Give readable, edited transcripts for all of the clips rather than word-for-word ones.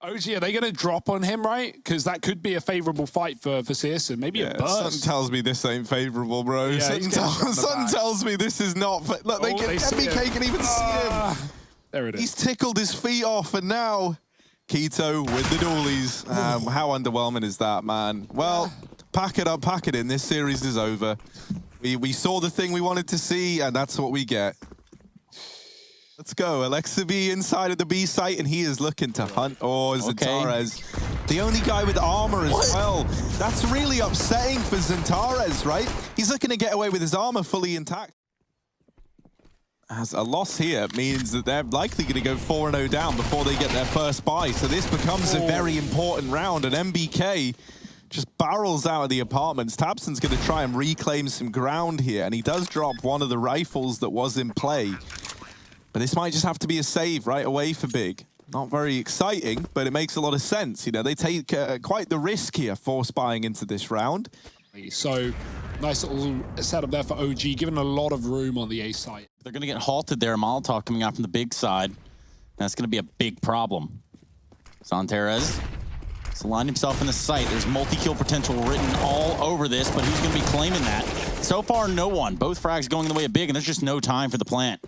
OG, are they going to drop on him, right? Because that could be a favorable fight for CS, and maybe a burst. Something tells me this ain't favorable, bro. Yeah, something tells me this is not. Look, MBK can even see him. There it is. He's tickled his feet off, and now Keto with the dualies. How underwhelming is that, man? Well, pack it up, pack it in. This series is over. We saw the thing we wanted to see, and that's what we get. Let's go. Alexa B inside of the B site, and he is looking to hunt. Oh, Zentares. The only guy with armor as well. That's really upsetting for Zentares, right? He's looking to get away with his armor fully intact. As a loss here means that they're likely going to go 4-0 down before they get their first buy. So this becomes a very important round, and MBK just barrels out of the apartments. tabseN's going to try and reclaim some ground here, and he does drop one of the rifles that was in play. But this might just have to be a save right away for Big. Not very exciting, but it makes a lot of sense. You know, they take quite the risk here force buying into this round. So, nice little setup there for OG, giving a lot of room on the A site. They're going to get halted there. Molotov coming out from the big side. That's going to be a big problem. Zentares has aligned himself in the site. There's multi-kill potential written all over this, but who's going to be claiming that? So far, no one. Both frags going the way of Big, and there's just no time for the plant.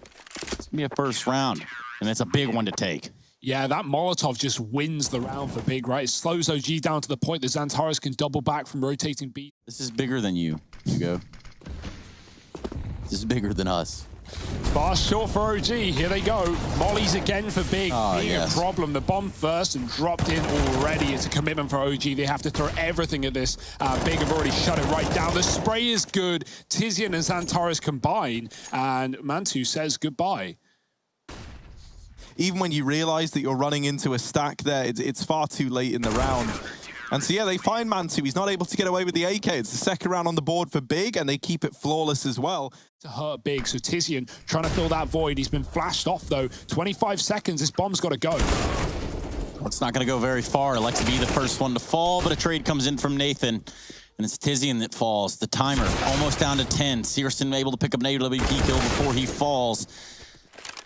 It's going to be a first round, and it's a big one to take. Yeah, that Molotov just wins the round for Big, right? It slows OG down to the point that Zentares can double back from rotating B. This is bigger than you, Hugo. This is bigger than us. Fast short for OG. Here they go. Mollies again for Big. Being a problem. The bomb first and dropped in already. It's a commitment for OG. They have to throw everything at this. Big have already shut it right down. The spray is good. Tizian and Zentares combine. And Mantu says goodbye. Even when you realize that you're running into a stack there, it's far too late in the round. And so, yeah, they find Mantu. He's not able to get away with the AK. It's the second round on the board for Big, and they keep it flawless as well. To hurt Big, so Tizian trying to fill that void. He's been flashed off, though. 25 seconds, this bomb's got to go. It's not going to go very far. Alexa be the first one to fall, but a trade comes in from Nathan. And it's Tizian that falls. The timer almost down to 10. Searson able to pick up an AWP kill before he falls.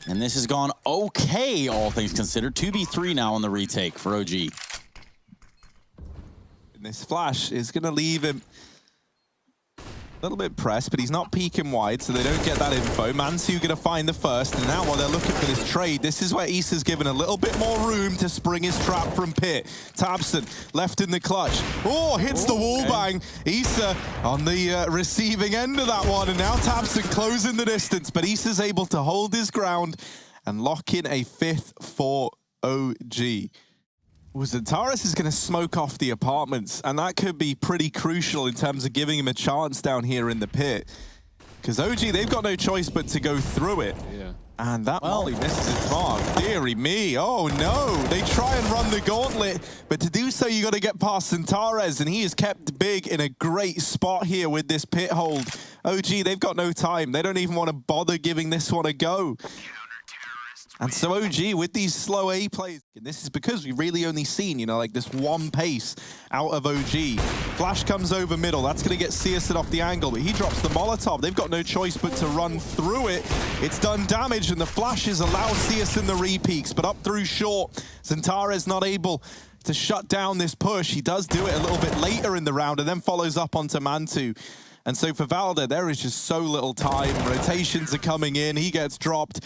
And this has gone okay, all things considered. 2v3 now on the retake for OG. And this flash is going to leave him a little bit pressed, but he's not peeking wide, so they don't get that info. Mantu going to find the first, and now while they're looking for this trade, this is where Issa's given a little bit more room to spring his trap from pit. tabseN left in the clutch. Oh, hits the wall bang. Issa on the receiving end of that one, and now tabseN closing the distance, but Issa's able to hold his ground and lock in a fifth for OG. Zentares is going to smoke off the apartments, and that could be pretty crucial in terms of giving him a chance down here in the pit. Because OG, they've got no choice but to go through it. Yeah. And that molly misses its mark. Deary me. Oh, no. They try and run the gauntlet, but to do so, you got to get past Zentares, and he has kept Big in a great spot here with this pit hold. OG, they've got no time. They don't even want to bother giving this one a go. And so OG with these slow A plays, and this is because we've really only seen, you know, like this one pace out of OG. Flash comes over middle, that's going to get Searson off the angle, but he drops the Molotov. They've got no choice but to run through it. It's done damage, and the flashes allow Searson the repeaks, but up through short, Zentares not able to shut down this push. He does do it a little bit later in the round, and then follows up onto Mantu. And so for Valda, there is just so little time. Rotations are coming in, he gets dropped.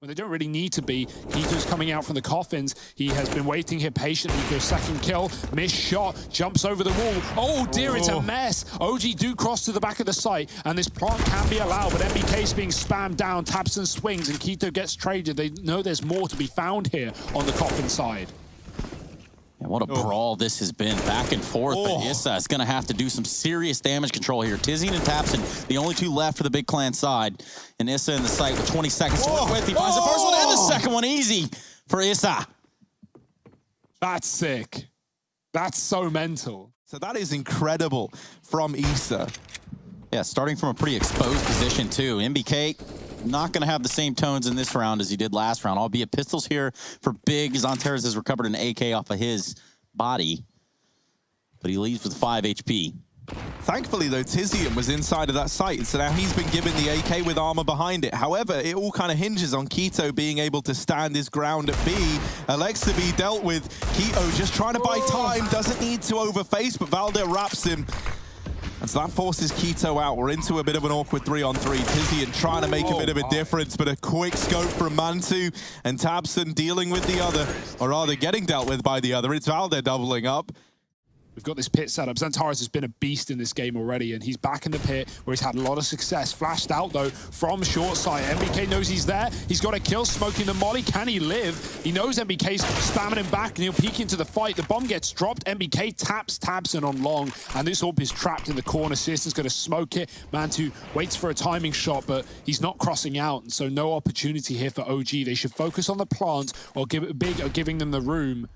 When they don't really need to be. Keto's coming out from the coffins. He has been waiting here patiently for a second kill. Missed shot, jumps over the wall. Oh dear, it's a mess. OG do cross to the back of the site, and this plant can be allowed, but MBK's being spammed down. tabseN swings, and Keto gets traded. They know there's more to be found here on the coffin side. And what a brawl this has been, back and forth. But Issa is going to have to do some serious damage control here. Tizian and tabseN, the only two left for the Big Clan side. And Issa in the site with 20 seconds to work with. He finds the first one and the second one easy for Issa. That's sick. That's so mental. So that is incredible from Issa. Yeah, starting from a pretty exposed position too. MBK not going to have the same tones in this round as he did last round, albeit pistols here for Big. Zentares has recovered an AK off of his body, but he leaves with 5 HP. Thankfully, though, Tizian was inside of that site, so now he's been given the AK with armor behind it. However, it all kind of hinges on Keto being able to stand his ground at B. Alexa B dealt with. Keto just trying to buy time, doesn't need to overface, but Valde wraps him. And so that forces Keto out. We're into a bit of an awkward 3-on-3. Tizian trying to make a bit of a difference, but a quick scope from Mantu, and Tabson dealing with the other, or rather getting dealt with by the other. It's Valde doubling up. We've got this pit set up. Xantares has been a beast in this game already, and he's back in the pit where he's had a lot of success. Flashed out, though, from short side. MBK knows he's there. He's got a kill, smoking the molly. Can he live? He knows MBK's spamming him back, and he'll peek into the fight. The bomb gets dropped. MBK taps Tabson on long, and this AWP is trapped in the corner. Searson's going to smoke it. Mantu waits for a timing shot, but he's not crossing out, and so no opportunity here for OG. They should focus on the plant or give it big, or giving them the room.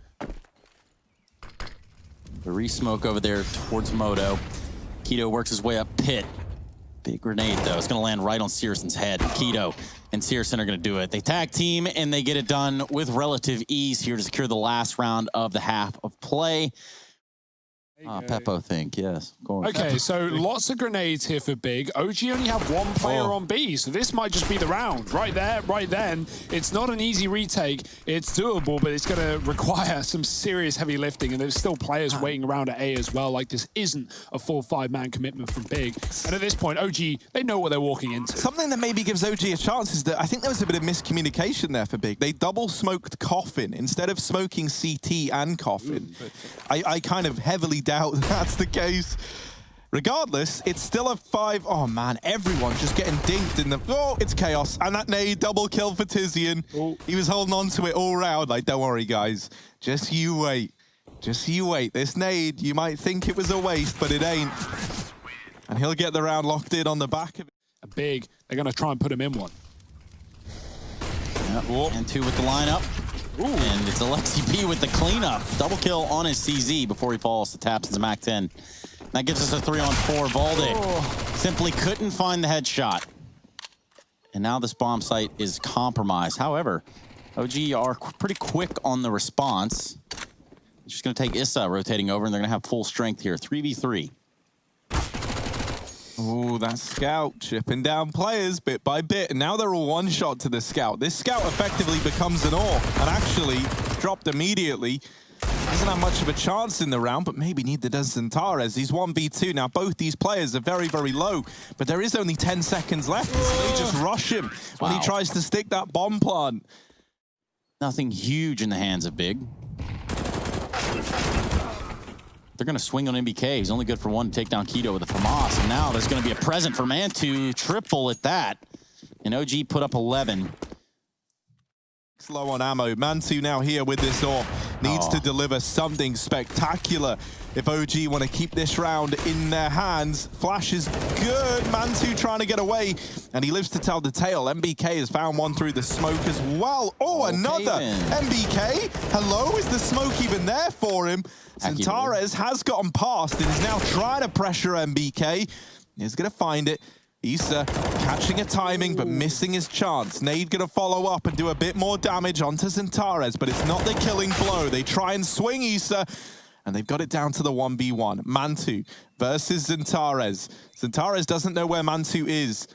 The re-smoke over there towards Moto. Keto works his way up pit. Big grenade, though. It's going to land right on Searson's head. Keto and Searson are going to do it. They tag team, and they get it done with relative ease here to secure the last round of the half of play. Peppo think, yes, of course. Okay, so lots of grenades here for Big. OG only have one player on B, so this might just be the round. Right there, right then. It's not an easy retake. It's doable, but it's going to require some serious heavy lifting, and there's still players waiting around at A as well. Like, this isn't a full 5-man commitment from Big. And at this point, OG, they know what they're walking into. Something that maybe gives OG a chance is that I think there was a bit of miscommunication there for Big. They double smoked Coffin instead of smoking CT and Coffin. I kind of heavily doubt that's the case. Regardless, it's still a 5. Oh man, everyone's just getting dinked in the. Oh, it's chaos. And that nade, double kill for Tizian. He was holding on to it all round. Like, don't worry, guys. Just you wait. Just you wait. This nade, you might think it was a waste, but it ain't. And he'll get the round locked in on the back of it. Big, they're going to try and put him in one. Yep. And 2 with the lineup. Ooh. And it's Alexi P with the cleanup. Double kill on his CZ before he falls to Tapson's Mac 10. That gives us a 3-on-4. Valde simply couldn't find the headshot. And now this bomb site is compromised. However, OG are pretty quick on the response. It's just going to take Issa rotating over, and they're going to have full strength here. 3v3. Ooh, that scout chipping down players bit by bit, and now they're all one shot to the scout. This scout effectively becomes an AWP, and actually dropped immediately. Doesn't have much of a chance in the round, but maybe neither does Xantares. He's 1v2. Now, both these players are very, very low, but there is only 10 seconds left. So they just rush him when he tries to stick that bomb plant. Nothing huge in the hands of Big. They're going to swing on MBK. He's only good for 1 to take down Keto with a FAMAS. And now there's going to be a present for Mantu. Triple at that. And OG put up 11. Slow on ammo. Mantu now here with this AWP. Needs to deliver something spectacular if OG want to keep this round in their hands. Flash is good. Mantu trying to get away, and he lives to tell the tale. MBK has found one through the smoke as well. Oh, another MBK. Hello, is the smoke even there for him? Xantares has gotten past and is now trying to pressure MBK. He's going to find it. Issa catching a timing, but missing his chance. Nade gonna follow up and do a bit more damage onto Xantares, but it's not the killing blow. They try and swing Issa, and they've got it down to the 1v1. Mantu versus Xantares. Xantares doesn't know where Mantu is.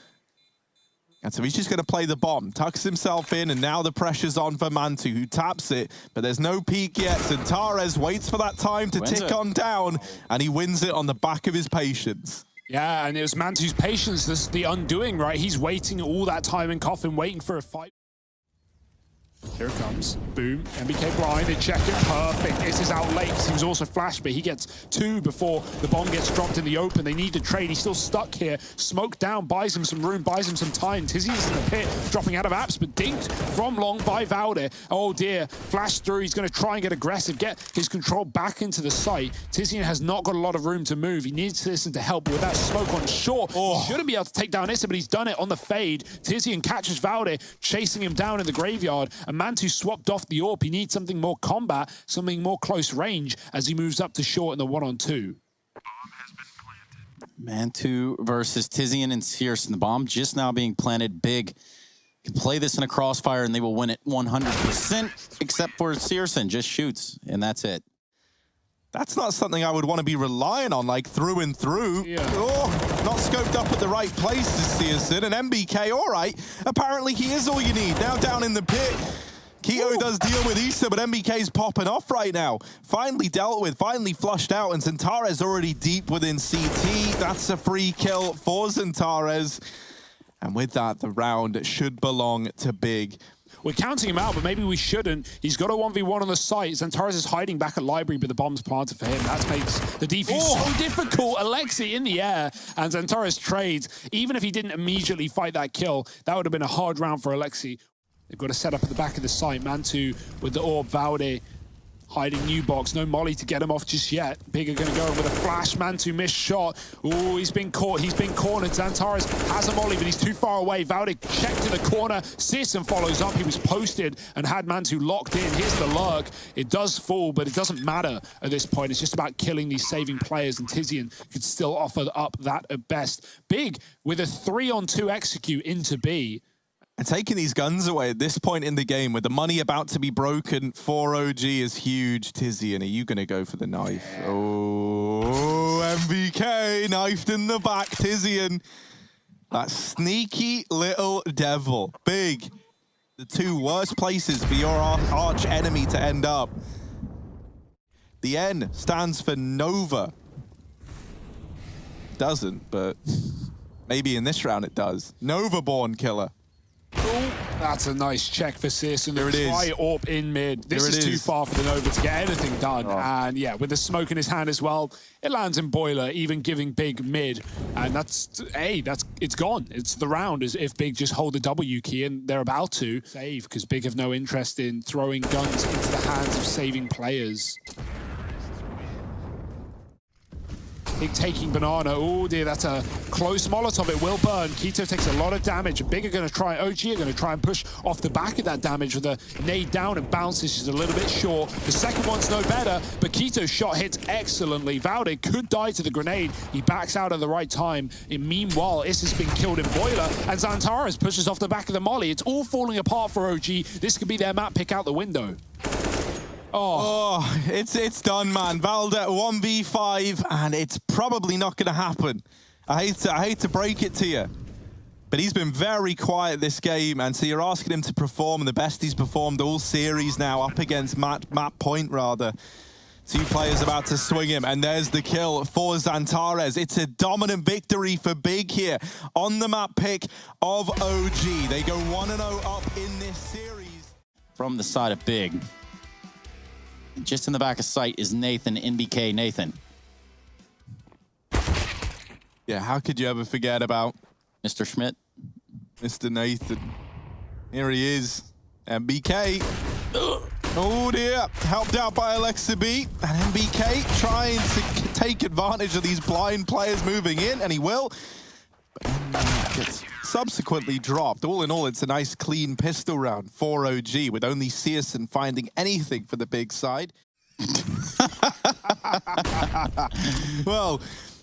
And so he's just gonna play the bomb. Tucks himself in, and now the pressure's on for Mantu, who taps it, but there's no peek yet. Xantares waits for that time to tick on down, and he wins it on the back of his patience. Yeah, and it was Mantu's patience that's the undoing, right? He's waiting all that time in Coffin, waiting for a fight. Here it comes. Boom. MBK blind. They check it. Perfect. This is out late. He was also flashed, but he gets 2 before the bomb gets dropped in the open. They need to trade. He's still stuck here. Smoke down. Buys him some room. Buys him some time. Tizzy is in the pit. Dropping out of apps, but dinked from long by Valde. Oh, dear. Flash through. He's going to try and get aggressive. Get his control back into the site. Tizian has not got a lot of room to move. He needs Tizian to help. But with that smoke on short, he shouldn't be able to take down Issa, but he's done it on the fade. Tizian catches Valde, chasing him down in the graveyard. And Mantu swapped off the AWP. He needs something more combat, something more close range as he moves up to short in the 1-on-2. Mantu versus Tizian and Searson. The bomb just now being planted. Big can play this in a crossfire and they will win it 100%, except for Searson just shoots, and that's it. That's not something I would want to be relying on, like, through and through. Yeah. Oh, not scoped up at the right places, Searson. And MBK, all right. Apparently, he is all you need. Now down in the pit. keto does deal with Issa, but MBK's popping off right now. Finally dealt with, finally flushed out, and Xantares already deep within CT. That's a free kill for Xantares. And with that, the round should belong to Big. We're counting him out, but maybe we shouldn't. He's got a 1v1 on the site. Xantares is hiding back at Library, but the bomb's planted for him. That makes the defuse so difficult. Alexi in the air, and Xantares trades. Even if he didn't immediately fight that kill, that would have been a hard round for Alexi. They've got to set up at the back of the site. Mantu with the orb, Valde hiding new box. No molly to get him off just yet. Big are going to go with a flash. Mantu missed shot. Ooh, he's been caught. He's been cornered. Xantares has a molly, but he's too far away. Valde checked to the corner. Searson follows up. He was posted and had Mantu locked in. Here's the lurk. It does fall, but it doesn't matter at this point. It's just about killing these saving players, and Tizian could still offer up that at best. Big with a 3-on-2 execute into B. And taking these guns away at this point in the game with the money about to be broken for OG is huge. Tizian, are you going to go for the knife? Oh, MBK knifed in the back. Tizian, that sneaky little devil. Big, the two worst places for your arch enemy to end up. The N stands for Nova. Doesn't, but maybe in this round it does. Nova-born killer. Ooh, that's a nice check for Searson. There it is. Try AWP in mid. This is too far for the Nova to get anything done. Oh. And yeah, with the smoke in his hand as well, it lands in Boiler, even giving Big mid. And that's, hey, it's gone. It's the round, as if Big just hold the W key, and they're about to save, because Big have no interest in throwing guns into the hands of saving players. Big taking banana. Oh dear, that's a close Molotov. It will burn. keto takes a lot of damage. Big are going to try, OG are going to try and push off the back of that damage with a nade down and bounces. She's a little bit short. The second one's no better, but keto's shot hits excellently. Valde could die to the grenade. He backs out at the right time. And meanwhile, Issa's been killed in Boiler, and Xantares pushes off the back of the molly. It's all falling apart for OG. This could be their map pick out the window. Oh, it's done, man. Valde 1v5, and it's probably not going to happen. I hate to break it to you, but he's been very quiet this game, and so you're asking him to perform the best he's performed all series now, up against Matt Point, rather. Two players about to swing him, and there's the kill for Xantares. It's a dominant victory for Big here on the map pick of OG. They go 1-0 up in this series. From the side of Big. Just in the back of sight is Nathan, NBK Nathan. Yeah, how could you ever forget about Mr. Schmidt? Mr. Nathan. Here he is, MBK. Oh dear, helped out by Alexa B. And MBK trying to take advantage of these blind players moving in, and he will. But gets subsequently dropped. All in all, it's a nice clean pistol round for OG, with only Searson finding anything for the Big side. Well,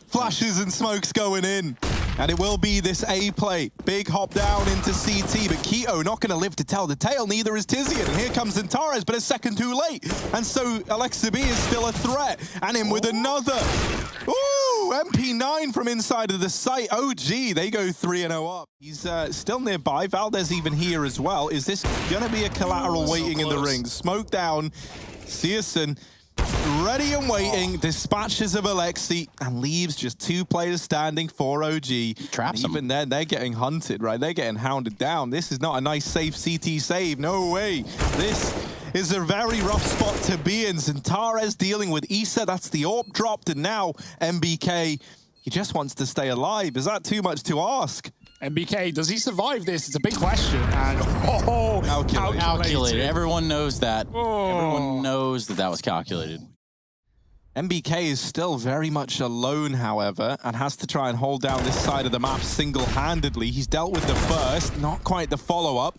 flashes and smokes going in, and it will be this A play. Big hop down into CT, but keto not going to live to tell the tale. Neither is Tizian, and here comes Xantares, but a second too late. And so Alexa B is still a threat, and in with another. Ooh, MP9 from inside of the site. OG, they go 3-0 up. He's still nearby. Valdez even here as well. Is this going to be a collateral waiting in the ring? Smoke down. Searson ready and waiting, dispatches of Alexi, and leaves just two players standing for OG. Traps them. Even then, they're getting hunted, right? They're getting hounded down. This is not a nice, safe CT save. No way. This is a very rough spot to be in. Xantares dealing with Issa. That's the AWP dropped, and now MBK, he just wants to stay alive. Is that too much to ask? MBK, does he survive this? It's a big question. And calculated. Everyone knows that. Oh. Everyone knows that that was calculated. MBK is still very much alone, however, and has to try and hold down this side of the map single-handedly. He's dealt with the first, not quite the follow-up.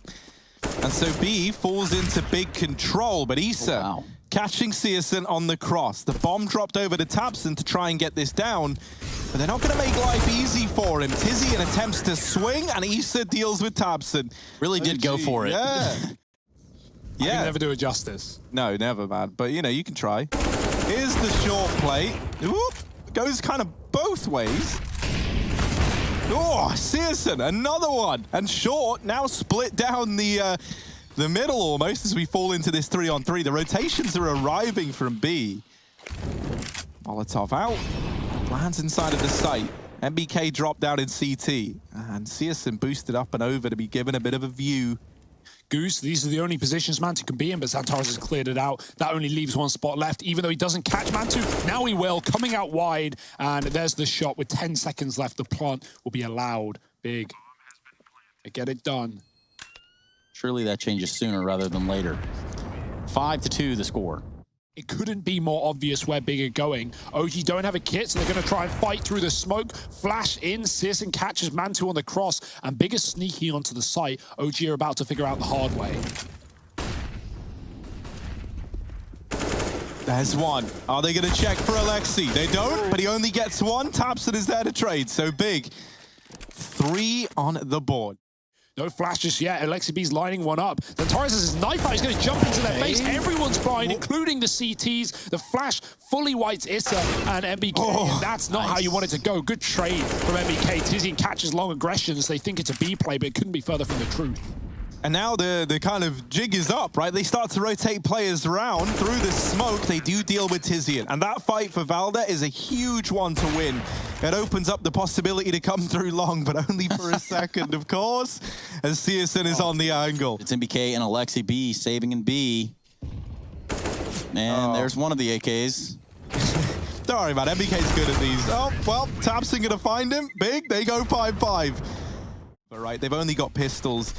And so B falls into Big control, but Issa catching Searson on the cross. The bomb dropped over to tabseN to try and get this down, but they're not going to make life easy for him. Tizian attempts to swing, and Issa deals with tabseN. Really did go for it. Yeah. I Yeah. can never do it justice. No, never, man. But, you know, you can try. Here's the short play. Whoop. Goes kind of both ways. Oh, Searson, another one. And short now split down the middle almost as we fall into this 3-on-3. The rotations are arriving from B. Molotov out. Lands inside of the site. MBK dropped down in CT. And Searson boosted up and over to be given a bit of a view. Goose, these are the only positions Mantu can be in, but Zantares has cleared it out. That only leaves one spot left, even though he doesn't catch Mantu. Now he will, coming out wide, and there's the shot with 10 seconds left. The plant will be allowed. Big. They get it done. Surely that changes sooner rather than later. 5-2 the score. It couldn't be more obvious where Big are going. OG don't have a kit, so they're going to try and fight through the smoke. Flash in, Searson catches Mantu on the cross, and Big is sneaking onto the site. OG are about to figure out the hard way. There's one. Are they going to check for Alexi? They don't, but he only gets one. Tapson is there to trade, so Big. 3 on the board. No flash just yet. Alexi B's lining one up. Zantares has his knife out. He's going to jump into their face. Everyone's blind, including the CTs. The flash fully whites Issa and MBK. And that's not how you want it to go. Good trade from MBK. Tizian catches long aggressions. They think it's a B play, but it couldn't be further from the truth. And now the kind of jig is up, right? They start to rotate players around through the smoke. They do deal with Tizian. And that fight for Valda is a huge one to win. It opens up the possibility to come through long, but only for a second, of course, as Searson is on the angle. It's MBK and Alexi B saving in B. And there's one of the AKs. Don't worry, man. MBK's good at these. Oh, well, Tapson going to find him. Big. They go 5-5. But right, they've only got pistols.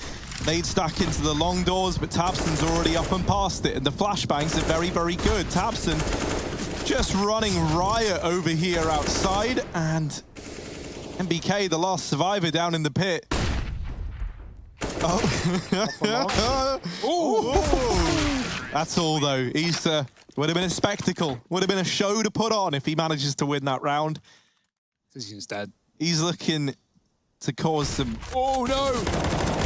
They'd stack into the long doors, but Tapson's already up and past it. And the flashbangs are very, very good. Tapson just running riot over here outside. And MBK, the last survivor down in the pit. Oh. Ooh. That's all, though. Issa would have been a spectacle. Would have been a show to put on if he manages to win that round. Tizian's dead. He's looking to cause some... Oh, no!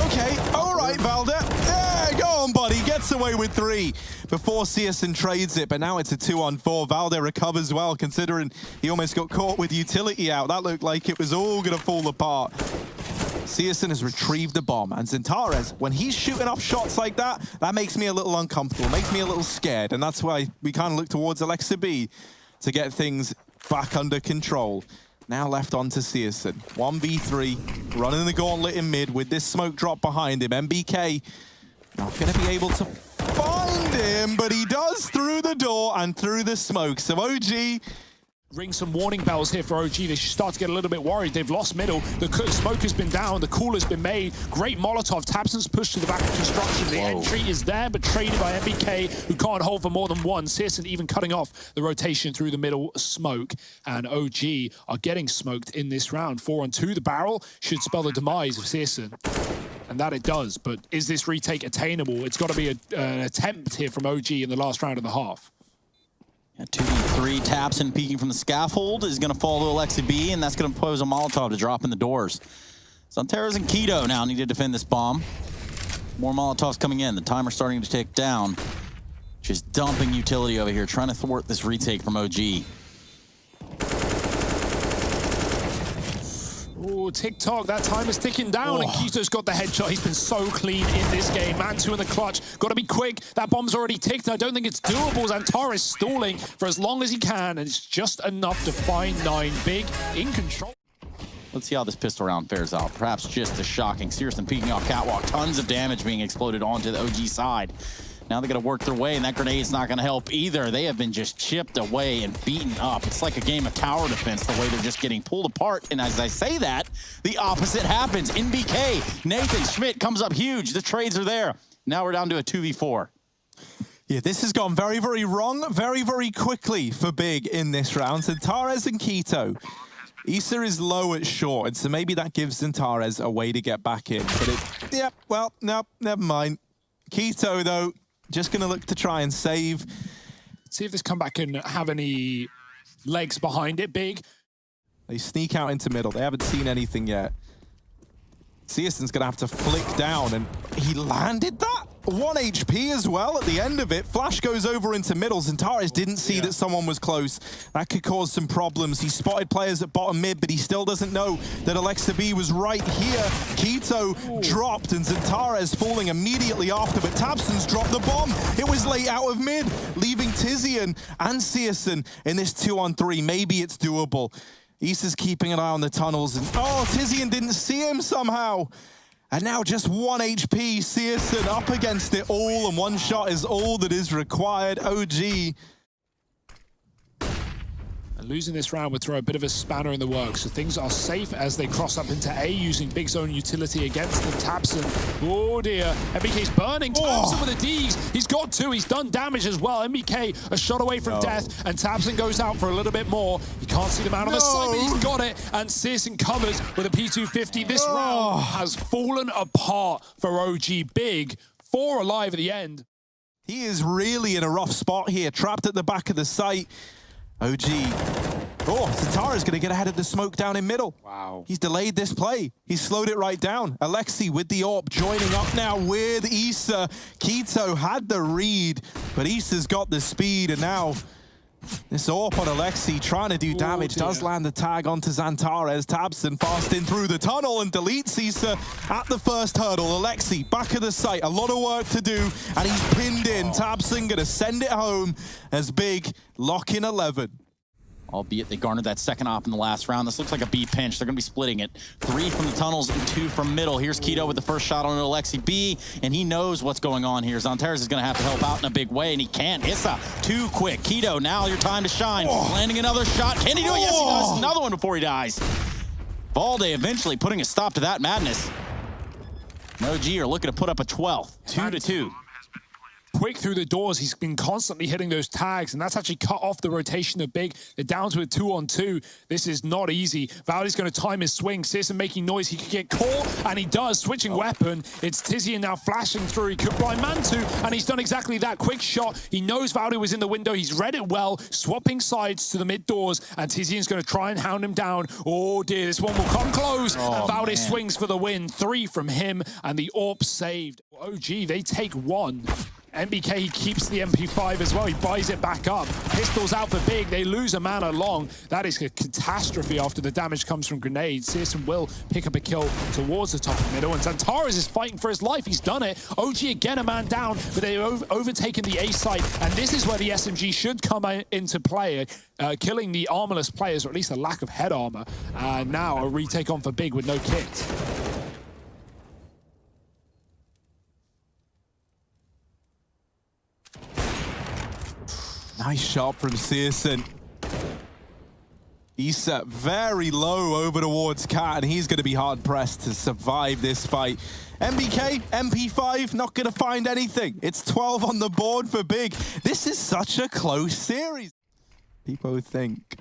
Okay, all right, Valda. Yeah, go on, buddy. Gets away with 3 before Searson trades it, but now it's a 2-on-4. Valda recovers well, considering he almost got caught with utility out. That looked like it was all going to fall apart. Searson has retrieved the bomb, and Zantares, when he's shooting off shots like that, that makes me a little uncomfortable, makes me a little scared, and that's why we kind of look towards Alexa B to get things back under control. Now left on to Searson. 1v3, running the gauntlet in mid with this smoke drop behind him. MBK not going to be able to find him, but he does through the door and through the smoke. So OG... Ring some warning bells here for OG. They should start to get a little bit worried. They've lost middle. The smoke has been down. The call has been made. Great Molotov. Tapson's pushed to the back of construction. The entry is there, but traded by MBK, who can't hold for more than one. Searson even cutting off the rotation through the middle smoke. And OG are getting smoked in this round. 4-on-2. The barrel should spell the demise of Searson. And that it does. But is this retake attainable? It's got to be an attempt here from OG in the last round and a half. Yeah, 2v3, Tapson peeking from the scaffold is going to fall to Alexi B, and that's going to pose a Molotov to drop in the doors. Zantares and Keto now need to defend this bomb. More Molotovs coming in. The timer's starting to tick down. Just dumping utility over here, trying to thwart this retake from OG. Oh, TikTok, that time is ticking down, and Keto's got the headshot. He's been so clean in this game. Mantu in the clutch. Got to be quick. That bomb's already ticked. I don't think it's doable. Zantares stalling for as long as he can, and it's just enough to find 9. Big in control. Let's see how this pistol round fares out. Perhaps just as shocking. Searson peeking off catwalk. Tons of damage being exploded onto the OG side. Now they got to work their way, and that grenade's not going to help either. They have been just chipped away and beaten up. It's like a game of tower defense, the way they're just getting pulled apart. And as I say that, the opposite happens. NBK, Nathan Schmidt comes up huge. The trades are there. Now we're down to a 2v4. Yeah, this has gone very, very wrong, very, very quickly for Big in this round. Zantares and Keto. Issa is low at short, and so maybe that gives Zantares a way to get back in. But no, never mind. Keto, though, just going to look to try and save. See if this comeback can have any legs behind it. Big. They sneak out into middle. They haven't seen anything yet. Searson's going to have to flick down, and he landed that? 1 HP as well at the end of it. Flash goes over into middle. Zentares didn't see that someone was close. That could cause some problems. He spotted players at bottom mid, but he still doesn't know that Alexa B was right here. Keto dropped, and Zentares falling immediately after, but tabseN's dropped the bomb. It was late out of mid, leaving Tizian and searson in this 2-on-3. Maybe it's doable. Issa's keeping an eye on the tunnels, and Tizian didn't see him somehow. And now just 1 HP, searson up against it all, and 1 shot is all that is required. OG. And losing this round would throw a bit of a spanner in the works, so things are safe as they cross up into A, using big zone utility against the tabseN. Oh dear, MBK's burning, tabseN with the Ds. He's got 2, he's done damage as well. MBK a shot away from death, and tabseN goes out for a little bit more. He can't see the man on the side, but he's got it, and searson covers with a P250. This round has fallen apart for OG. Big, 4 alive at the end. He is really in a rough spot here, trapped at the back of the site. OG. Zentares gonna get ahead of the smoke down in middle. Wow. He's delayed this play. He's slowed it right down. Alexi with the AWP, joining up now with Issa. Keto had the read, but Issa's got the speed, and now this AWP on Alexi trying to do damage. Does land the tag onto Zentares. tabseN fast in through the tunnel and deletes Issa at the first hurdle. Alexi back of the site, a lot of work to do, and he's pinned in. tabseN gonna send it home as Big lock in 11. Albeit they garnered that second op in the last round. This looks like a B pinch. They're going to be splitting it. 3 from the tunnels and 2 from middle. Here's Keto with the first shot on Alexi B, and he knows what's going on here. Zentares is going to have to help out in a big way, and he can't. Issa, too quick. Keto, now your time to shine. Landing another shot. Can he do it? Yes, he does. Another one before he dies. Valde eventually putting a stop to that madness. OG are looking to put up a 12th. 2-2. Quick through the doors, he's been constantly hitting those tags, and that's actually cut off the rotation of Big. They're down to a 2-on-2. This is not easy. Valde's going to time his swing. searson making noise. He could get caught, and he does. Switching weapon. It's Tizian now flashing through. He could blind man too, and he's done exactly that. Quick shot. He knows Valde was in the window. He's read it well. Swapping sides to the mid doors, and Tizian's going to try and hound him down. Oh dear, this one will come close, and Valde swings for the win. 3 from him, and the AWP saved. OG, they take 1. MBK, he keeps the MP5 as well. He buys it back up. Pistols out for Big. They lose a man along. That is a catastrophe after the damage comes from grenades. searson will pick up a kill towards the top of middle, and Zentares is fighting for his life. He's done it. OG again a man down, but they've overtaken the A site, and this is where the SMG should come into play, killing the armorless players, or at least a lack of head armor. And now a retake on for Big with no kit. Nice shot from searson. Issa very low over towards Cat, and he's going to be hard-pressed to survive this fight. MBK, MP5, not going to find anything. It's 12 on the board for Big. This is such a close series. People think.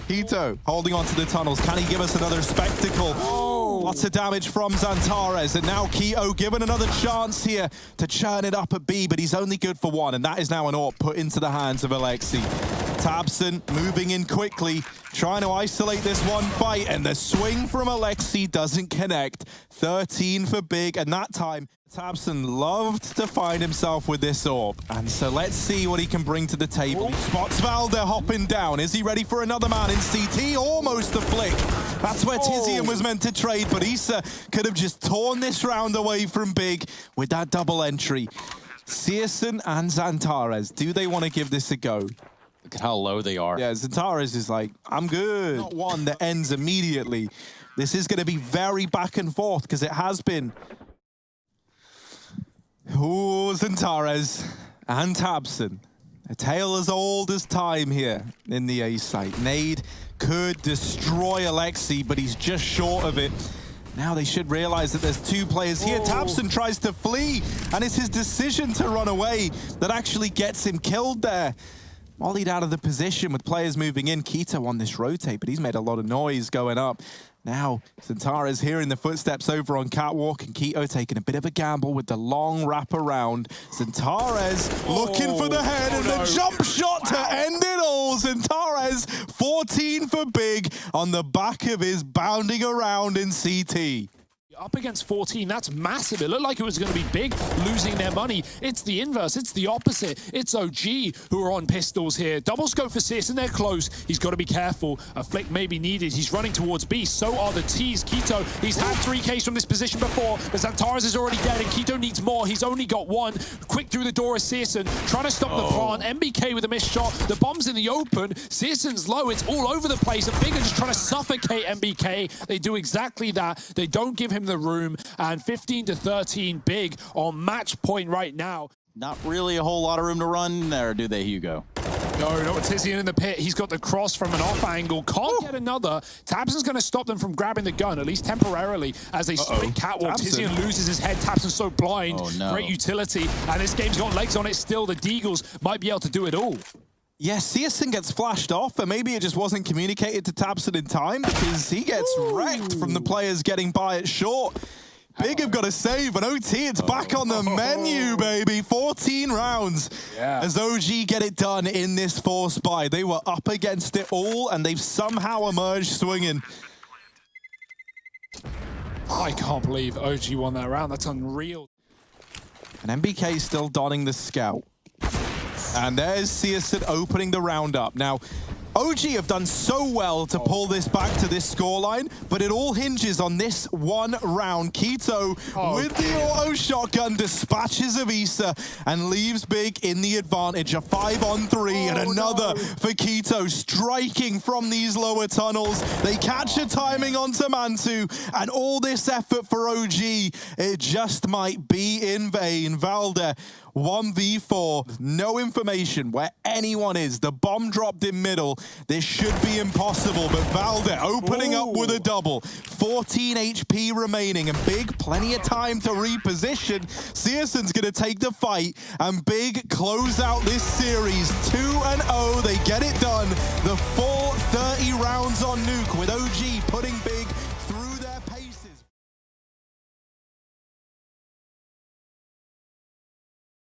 Keto holding on to the tunnels. Can he give us another spectacle? Lots of damage from Zentares, and now Keto given another chance here to churn it up at B, but he's only good for 1, and that is now an AWP put into the hands of Alexi. tabseN moving in quickly, trying to isolate this one fight, and the swing from Alexi doesn't connect. 13 for Big, and that time tabseN loved to find himself with this AWP, and so let's see what he can bring to the table. He spots Valde hopping down. Is he ready for another man in CT? Almost a flick. That's where Tizian was meant to trade, but Issa could have just torn this round away from Big with that double entry. searson and Zentares, do they want to give this a go? Look at how low they are. Yeah, Zentares is like, I'm good. Not one that ends immediately. This is going to be very back and forth, because it has been. Ooh, Zentares and tabseN. A tale as old as time here in the A site. Nade could destroy Alexi, but he's just short of it. Now they should realize that there's 2 players here. tabseN tries to flee, and it's his decision to run away that actually gets him killed there. Mollied out of the position with players moving in. Keto on this rotate, but he's made a lot of noise going up. Now, Zentares hearing the footsteps over on Catwalk, and Keto taking a bit of a gamble with the long wrap around. Zentares looking for the head, and the jump shot to end it all. Zentares, 14 for Big on the back of his bounding around in CT. Up against 14, that's massive. It looked like it was going to be big, losing their money. It's the inverse. It's the opposite. It's OG who are on pistols here. Double scope for Sis, and they're close. He's got to be careful. A flick may be needed. He's running towards B. So are the T's. Keto, he's had 3 Ks from this position before, but Xantares is already dead, and Keto needs more. He's only got 1. Quick through the door is Searson, trying to stop the front. MBK with a missed shot. The bomb's in the open. Searson's low. It's all over the place. And Big are just trying to suffocate MBK. They do exactly that. They don't give him the room, and 15-13 Big on match point right now. Not really a whole lot of room to run there, do they, Hugo? No, Tizian in the pit. He's got the cross from an off angle. Can't get another. Tabson's going to stop them from grabbing the gun, at least temporarily, as they sprint catwalk. Tizian loses his head. Tabson's so blind. Oh, no. Great utility. And this game's got legs on it still. The Deagles might be able to do it all. Yeah, Searson gets flashed off, and maybe it just wasn't communicated to Tabson in time because he gets wrecked from the players getting by it short. Big have got to save, and OT, it's back on the menu, baby. 14 rounds as OG get it done in this forced buy. They were up against it all, and they've somehow emerged swinging. I can't believe OG won that round. That's unreal. And MBK still donning the scout. And there's Searson opening the round up. Now, OG have done so well to pull this back to this scoreline, but it all hinges on this one round. Keto, with the auto shotgun, dispatches of Issa and leaves Big in the advantage. A 5-on-3 and another for Keto, striking from these lower tunnels. They catch a timing onto Mantu, and all this effort for OG, it just might be in vain. Valde, 1v4, no information where anyone is. The bomb dropped in middle. This should be impossible, but Valde opening up with a double. 14 HP remaining, and Big plenty of time to reposition. Searson's going to take the fight, and Big close out this series 2-0. They get it done. The full 30 rounds on Nuke, with OG putting Big